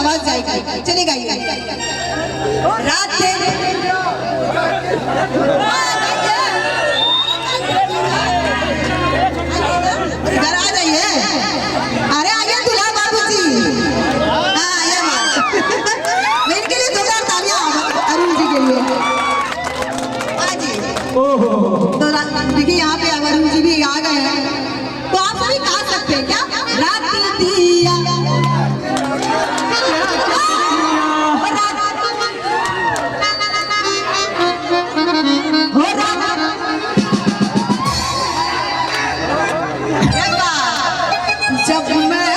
आवाज जाएगी, चले गाइए। रात इधर आ जाइए। अरे आगे दुल्हा बाबू जी, हाँ ये इनके लिए जोरदार तालियां अरुण जी के लिए। हाँ जी, तो देखिए यहाँ पे अरुण जी भी आ गए हैं, तो आप सभी गा सकते हैं क्या? रात दिया जब मैं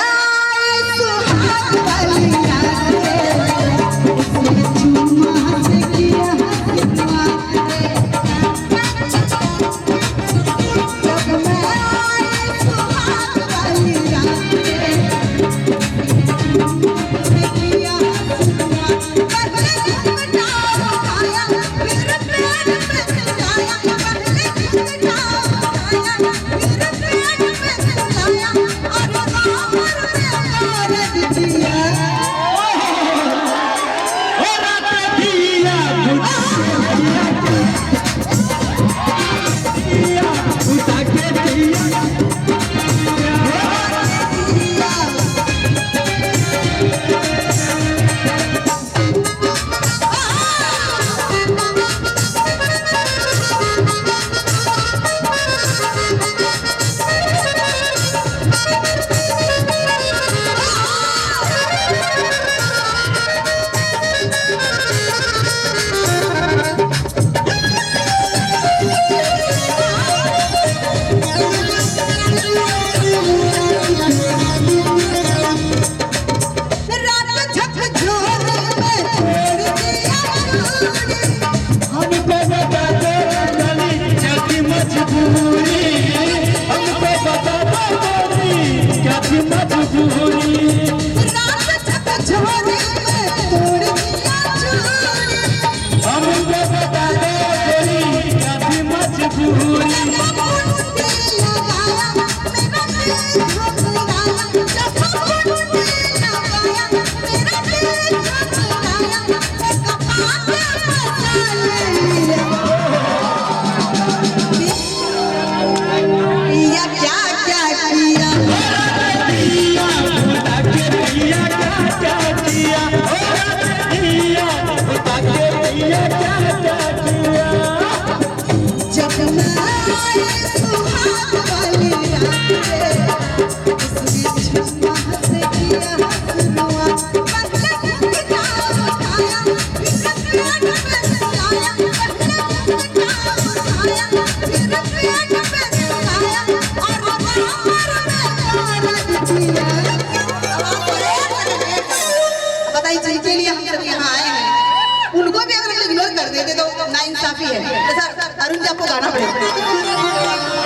जिनके लिए हम सब यहाँ आए हैं उनको भी अगर इग्नोर कर देते तो नाइंसाफी है। तो सर अरुण जी आपको गाना पड़ेगा।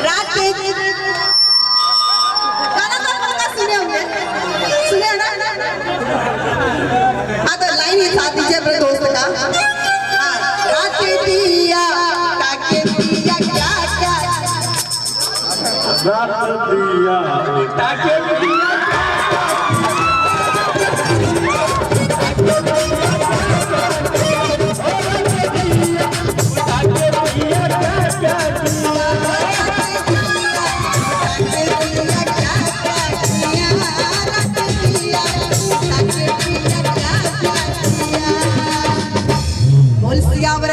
रात के गाना तो सुने होंगे, सुने ना? हाँ तो लाइन ही साथ दीजिए अपने दोस्त का। रात के दिया काके दिया क्या क्या, रात दिया काके दिया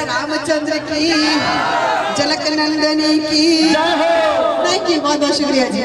रामचंद्र की, जनक नंदनी की। बहुत बहुत शुक्रिया जी।